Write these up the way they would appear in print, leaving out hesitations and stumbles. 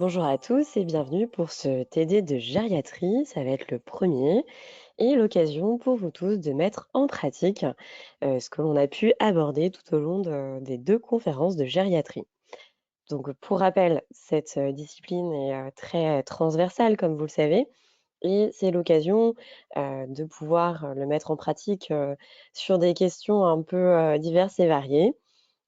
Bonjour à tous et bienvenue pour ce TD de gériatrie. Ça va être le premier et l'occasion pour vous tous de mettre en pratique ce que l'on a pu aborder tout au long des deux conférences de gériatrie. Donc, pour rappel, cette discipline est très transversale, comme vous le savez, et c'est l'occasion de pouvoir le mettre en pratique sur des questions un peu diverses et variées,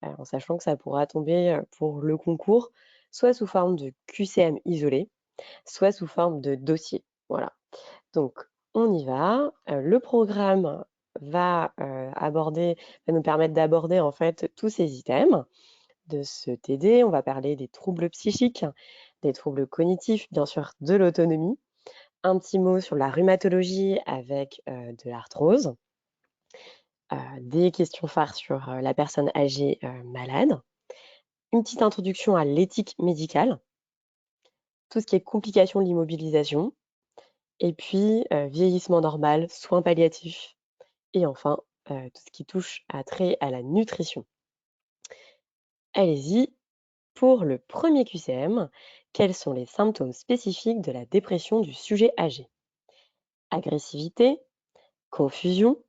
en sachant que ça pourra tomber pour le concours soit sous forme de QCM isolé, soit sous forme de dossier. Voilà. Donc, on y va. Le programme va nous permettre d'aborder en fait tous ces items de ce TD. On va parler des troubles psychiques, des troubles cognitifs, bien sûr, de l'autonomie. Un petit mot sur la rhumatologie avec de l'arthrose. Des questions phares sur la personne âgée malade. Une petite introduction à l'éthique médicale, tout ce qui est complications de l'immobilisation, et puis vieillissement normal, soins palliatifs, et enfin tout ce qui touche à trait à la nutrition. Allez-y, pour le premier QCM, quels sont les symptômes spécifiques de la dépression du sujet âgé? Agressivité, confusion,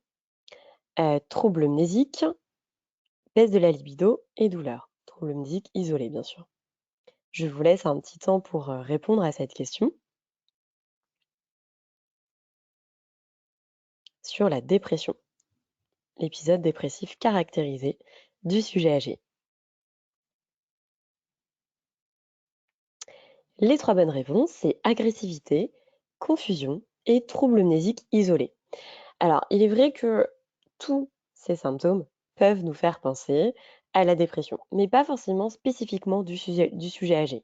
troubles mnésiques, baisse de la libido et douleur. Troubles mnésiques isolés, bien sûr. Je vous laisse un petit temps pour répondre à cette question sur la dépression, l'épisode dépressif caractérisé du sujet âgé. Les trois bonnes réponses, c'est agressivité, confusion et troubles mnésiques isolés. Alors, il est vrai que tous ces symptômes peuvent nous faire penser à la dépression, mais pas forcément spécifiquement du sujet âgé.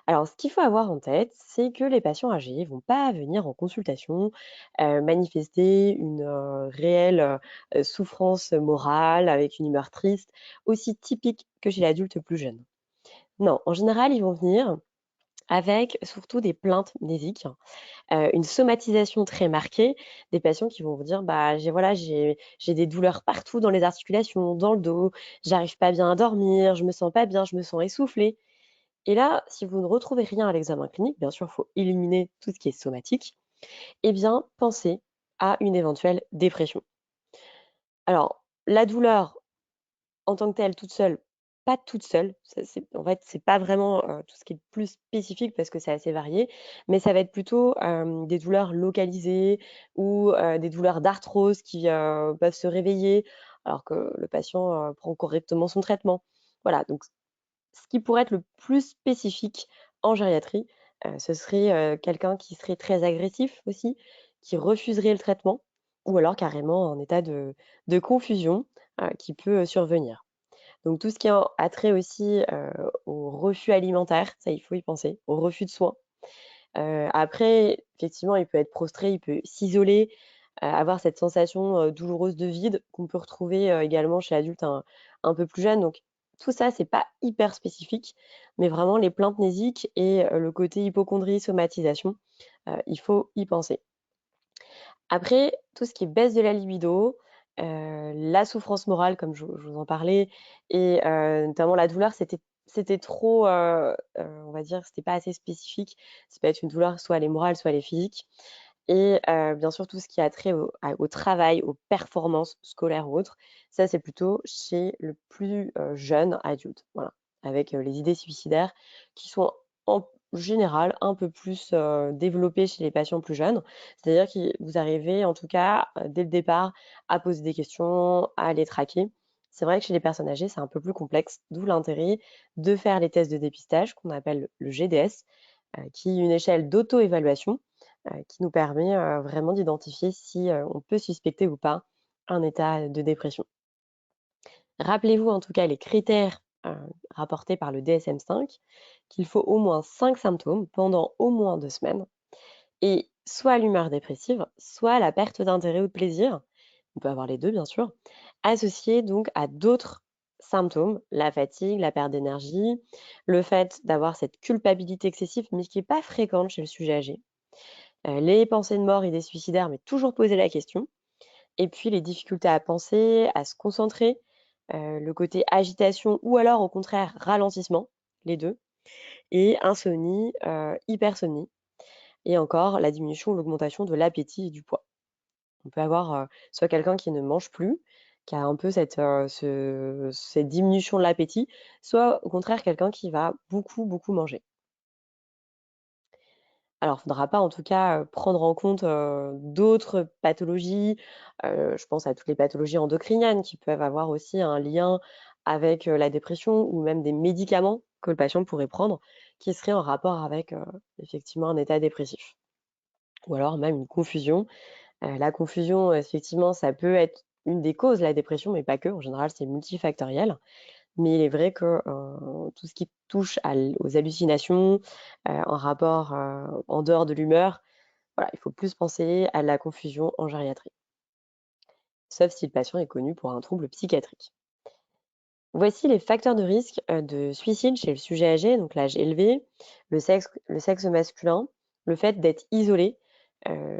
Alors, ce qu'il faut avoir en tête, c'est que les patients âgés vont pas venir en consultation manifester une réelle souffrance morale avec une humeur triste, aussi typique que chez l'adulte plus jeune. Non, en général, ils vont venir avec surtout des plaintes mnésiques, une somatisation très marquée, des patients qui vont vous dire: «Bah, j'ai des douleurs partout dans les articulations, dans le dos, j'arrive pas bien à dormir, je me sens pas bien, je me sens essoufflé». Et là, si vous ne retrouvez rien à l'examen clinique, bien sûr, il faut éliminer tout ce qui est somatique, eh bien, pensez à une éventuelle dépression. Alors, la douleur en tant que telle, toute seule, pas toute seule, ça c'est en fait, c'est pas vraiment, tout ce qui est plus spécifique parce que c'est assez varié, mais ça va être plutôt, des douleurs localisées ou, des douleurs d'arthrose qui, peuvent se réveiller alors que le patient, prend correctement son traitement. Voilà, donc ce qui pourrait être le plus spécifique en gériatrie, ce serait, quelqu'un qui serait très agressif aussi, qui refuserait le traitement ou alors carrément en état de confusion, qui peut, survenir. Donc tout ce qui a trait aussi, au refus alimentaire, ça il faut y penser, au refus de soins. Après effectivement, il peut être prostré, il peut s'isoler, avoir cette sensation, douloureuse de vide qu'on peut retrouver, également chez l'adulte un peu plus jeune. Donc tout ça, c'est pas hyper spécifique, mais vraiment les plaintes mnésiques et le côté hypocondrie, somatisation, il faut y penser. Après, tout ce qui est baisse de la libido, la souffrance morale comme je vous en parlais et notamment la douleur, c'était trop, on va dire, c'était pas assez spécifique. Ça peut être une douleur, soit elle est morale, soit elle est physique et bien sûr tout ce qui a trait au travail, aux performances scolaires ou autres, ça c'est plutôt chez le plus, jeune adulte, voilà. Avec, les idées suicidaires qui sont en général un peu plus, développées chez les patients plus jeunes. C'est-à-dire que vous arrivez en tout cas, dès le départ à poser des questions, à les traquer. C'est vrai que chez les personnes âgées, c'est un peu plus complexe, d'où l'intérêt de faire les tests de dépistage qu'on appelle le GDS, qui est une échelle d'auto-évaluation, qui nous permet, vraiment d'identifier si, on peut suspecter ou pas un état de dépression. Rappelez-vous en tout cas les critères, rapportés par le DSM-5, qu'il faut au moins 5 symptômes pendant au moins 2 semaines et soit l'humeur dépressive, soit la perte d'intérêt ou de plaisir, on peut avoir les 2 bien sûr, associés donc à d'autres symptômes, la fatigue, la perte d'énergie, le fait d'avoir cette culpabilité excessive, mais qui est pas fréquente chez le sujet âgé, les pensées de mort, idées suicidaires, mais toujours poser la question et puis les difficultés à penser, à se concentrer, le côté agitation ou alors au contraire ralentissement, les 2. et insomnie, hypersomnie et encore la diminution ou l'augmentation de l'appétit et du poids. On peut avoir, soit quelqu'un qui ne mange plus, qui a un peu cette diminution de l'appétit, soit au contraire quelqu'un qui va beaucoup, beaucoup manger. Alors, il ne faudra pas en tout cas, prendre en compte, d'autres pathologies, je pense à toutes les pathologies endocriniennes qui peuvent avoir aussi un lien avec, la dépression ou même des médicaments que le patient pourrait prendre, qui seraient en rapport avec, effectivement un état dépressif. Ou alors même une confusion. La confusion, effectivement, ça peut être une des causes, la dépression, mais pas que. En général, c'est multifactoriel. Mais il est vrai que, tout ce qui touche aux hallucinations, en rapport, en dehors de l'humeur, voilà, il faut plus penser à la confusion en gériatrie, sauf si le patient est connu pour un trouble psychiatrique. Voici les facteurs de risque, de suicide chez le sujet âgé, donc l'âge élevé, le sexe masculin, le fait d'être isolé.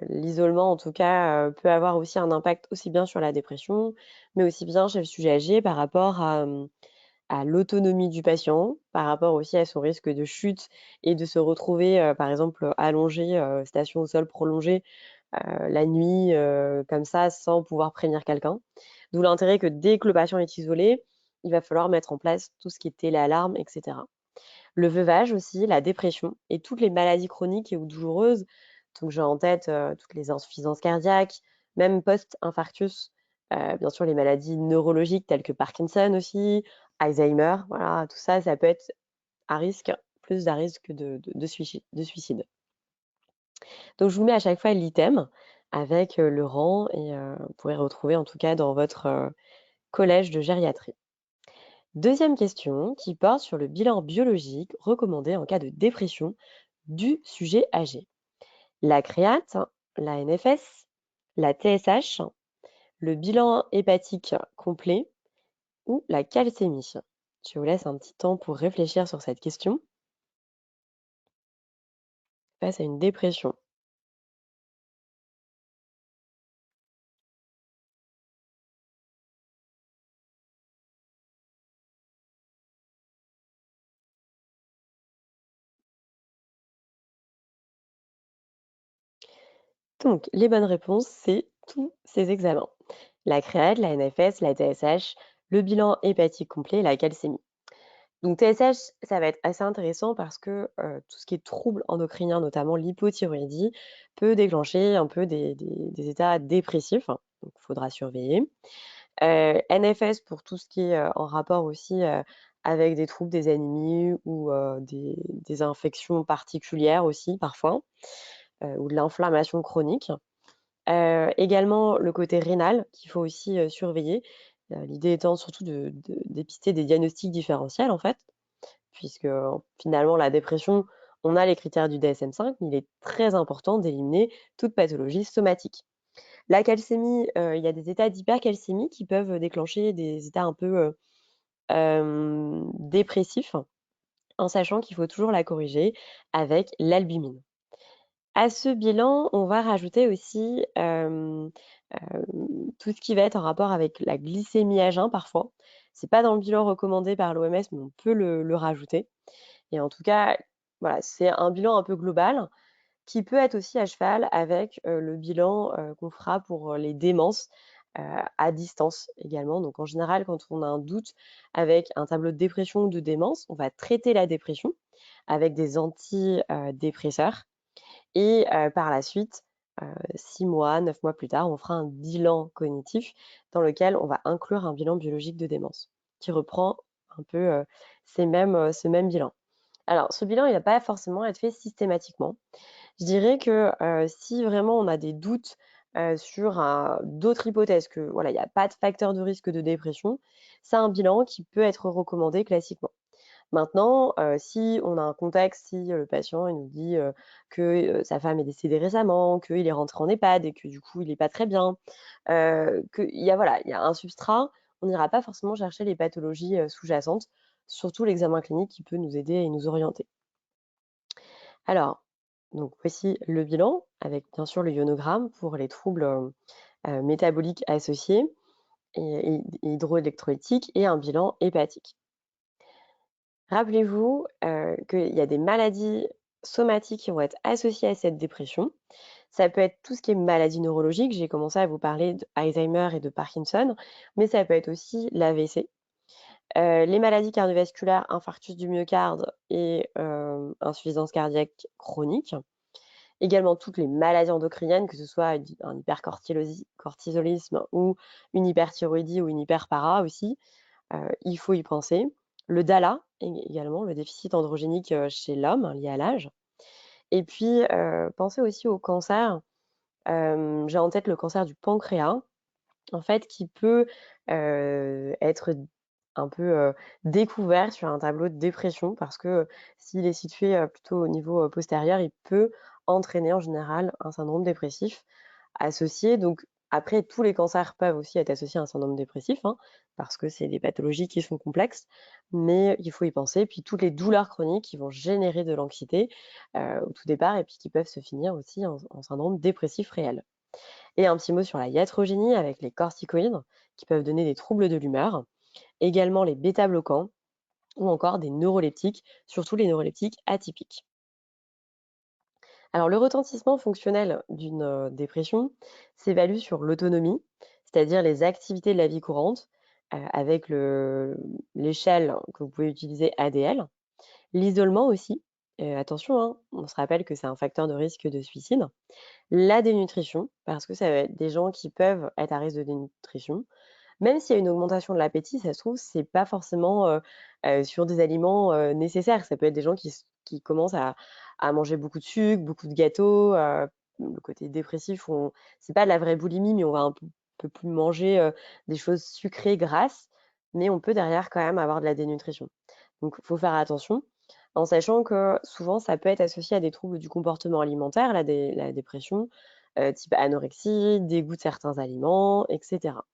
L'isolement en tout cas, peut avoir aussi un impact aussi bien sur la dépression, mais aussi bien chez le sujet âgé par rapport à l'autonomie du patient, par rapport aussi à son risque de chute et de se retrouver, par exemple, allongé, station au sol prolongée, la nuit, comme ça, sans pouvoir prévenir quelqu'un. D'où l'intérêt que dès que le patient est isolé, il va falloir mettre en place tout ce qui est téléalarme et cetera. Le veuvage aussi, la dépression et toutes les maladies chroniques et ou douloureuses, donc j'ai en tête, toutes les insuffisances cardiaques, même post-infarctus, bien sûr les maladies neurologiques telles que Parkinson aussi, Alzheimer, voilà, tout ça, ça peut être à risque, plus d'un risque de suicide. Donc je vous mets à chaque fois l'item avec, le rang et vous pourrez retrouver en tout cas dans votre, collège de gériatrie. Deuxième question qui porte sur le bilan biologique recommandé en cas de dépression du sujet âgé. La créate, la NFS, la TSH, le bilan hépatique complet ou la calcémie. Je vous laisse un petit temps pour réfléchir sur cette question face à une dépression. Donc, les bonnes réponses, c'est tous ces examens. La créate, la NFS, la TSH, le bilan hépatique complet et la calcémie. Donc TSH, ça va être assez intéressant parce que, tout ce qui est troubles endocriniens, notamment l'hypothyroïdie, peut déclencher un peu des états dépressifs, hein, donc il faudra surveiller. NFS pour tout ce qui est, en rapport aussi, avec des troubles des anémies ou, des infections particulières aussi parfois, ou de l'inflammation chronique. Également le côté rénal qu'il faut aussi, surveiller, l'idée étant surtout de dépister des diagnostics différentiels en fait. Puisque, finalement la dépression, on a les critères du DSM-5, mais il est très important d'éliminer toute pathologie somatique. La calcémie, il y a des états d'hypercalcémie qui peuvent déclencher des états un peu, dépressifs, en sachant qu'il faut toujours la corriger avec l'albumine. À ce bilan, on va rajouter aussi, tout ce qui va être en rapport avec la glycémie à jeun parfois. C'est pas dans le bilan recommandé par l'OMS, mais on peut le rajouter. Et en tout cas, voilà, c'est un bilan un peu global qui peut être aussi à cheval avec, le bilan, qu'on fera pour, les démences, à distance également. Donc en général, quand on a un doute avec un tableau de dépression ou de démence, on va traiter la dépression avec des antidépresseurs et par la suite, 6 mois, 9 mois plus tard, on fera un bilan cognitif dans lequel on va inclure un bilan biologique de démence qui reprend un peu, ce même bilan. Alors, ce bilan, il va pas forcément être fait systématiquement. Je dirais que, si vraiment on a des doutes, sur d'autres hypothèses, que voilà, il y a pas de facteur de risque de dépression, c'est un bilan qui peut être recommandé classiquement. Maintenant, si on a un contexte, si, le patient il nous dit, que, sa femme est décédée récemment, qu'il est rentré en EHPAD et que du coup il est pas très bien, qu'il y a voilà, il y a un substrat, on n'ira pas forcément chercher les pathologies, sous-jacentes, surtout l'examen clinique qui peut nous aider et nous orienter. Alors, donc voici le bilan avec bien sûr le ionogramme pour les troubles, métaboliques associés et hydroélectrolytiques et un bilan hépatique. Rappelez-vous, qu'il y a des maladies somatiques qui vont être associées à cette dépression. Ça peut être tout ce qui est maladie neurologique, j'ai commencé à vous parler d'Alzheimer et de Parkinson, mais ça peut être aussi l'AVC. Les maladies cardiovasculaires, infarctus du myocarde et insuffisance cardiaque chronique. Également toutes les maladies endocriniennes, que ce soit un hypercortisolisme ou une hyperthyroïdie ou une hyperpara aussi, il faut y penser. Le DALA également, le déficit androgénique, chez l'homme, lié à l'âge. Et puis, pensez aussi au cancer. J'ai en tête le cancer du pancréas, en fait, qui peut, être un peu, découvert sur un tableau de dépression parce que, s'il est situé, plutôt au niveau, postérieur, il peut entraîner en général un syndrome dépressif associé. Donc après, tous les cancers peuvent aussi être associés à un syndrome dépressif, hein, parce que c'est des pathologies qui sont complexes, mais il faut y penser. Puis toutes les douleurs chroniques qui vont générer de l'anxiété, au tout départ et puis qui peuvent se finir aussi en syndrome dépressif réel. Et un petit mot sur la iatrogénie avec les corticoïdes qui peuvent donner des troubles de l'humeur, également les bêta-bloquants ou encore des neuroleptiques, surtout les neuroleptiques atypiques. Alors le retentissement fonctionnel d'une dépression s'évalue sur l'autonomie, c'est-à-dire les activités de la vie courante, avec l'échelle que vous pouvez utiliser ADL. L'isolement aussi, attention, hein, on se rappelle que c'est un facteur de risque de suicide. La dénutrition, parce que ça va être des gens qui peuvent être à risque de dénutrition. Même s'il y a une augmentation de l'appétit, ça se trouve, c'est pas forcément, sur des aliments, nécessaires. Ça peut être des gens qui commencent à manger beaucoup de sucre, beaucoup de gâteaux, le côté dépressif, c'est pas de la vraie boulimie, mais on va un peu plus manger, des choses sucrées, grasses, mais on peut derrière quand même avoir de la dénutrition. Donc il faut faire attention, en sachant que souvent ça peut être associé à des troubles du comportement alimentaire, la dépression, type anorexie, dégoût de certains aliments et cetera.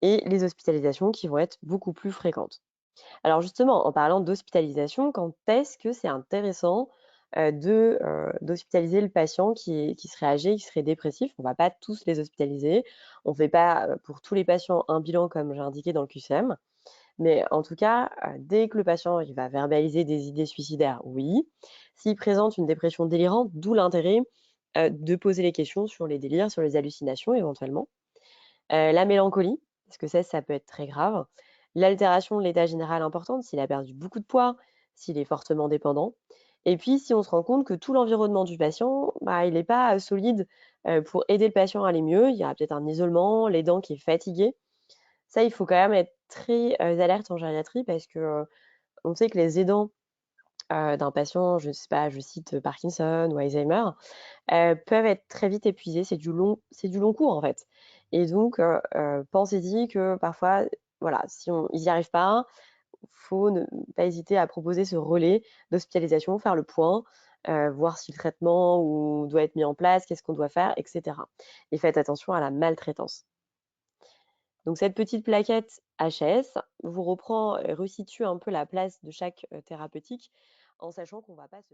Et les hospitalisations qui vont être beaucoup plus fréquentes. Alors justement, en parlant d'hospitalisation, quand est-ce que c'est intéressant, d'hospitaliser le patient qui serait âgé, qui serait dépressif? On ne va pas tous les hospitaliser. On ne fait pas, pour tous les patients un bilan comme j'ai indiqué dans le QCM. Mais en tout cas, dès que le patient il va verbaliser des idées suicidaires, oui. S'il présente une dépression délirante, d'où l'intérêt, de poser les questions sur les délires, sur les hallucinations éventuellement. La mélancolie, parce que ça peut être très grave. L'altération de l'état général importante, s'il a perdu beaucoup de poids, s'il est fortement dépendant. Et puis, si on se rend compte que tout l'environnement du patient, bah, il n'est pas, solide, pour aider le patient à aller mieux. Il y aura peut-être un isolement, l'aidant qui est fatigué. Ça, il faut quand même être très, alerte en gériatrie parce que, on sait que les aidants, d'un patient, je ne sais pas, je cite, Parkinson ou Alzheimer, peuvent être très vite épuisés. C'est du long cours, en fait. Et donc pensez-y que parfois, voilà, si ils n'y arrivent pas, faut ne pas hésiter à proposer ce relais d'hospitalisation, faire le point, voir si le traitement ou doit être mis en place, qu'est-ce qu'on doit faire et cetera. Et faites attention à la maltraitance. Donc cette petite plaquette HS vous reprend, resitue un peu la place de chaque, thérapeutique en sachant qu'on va pas se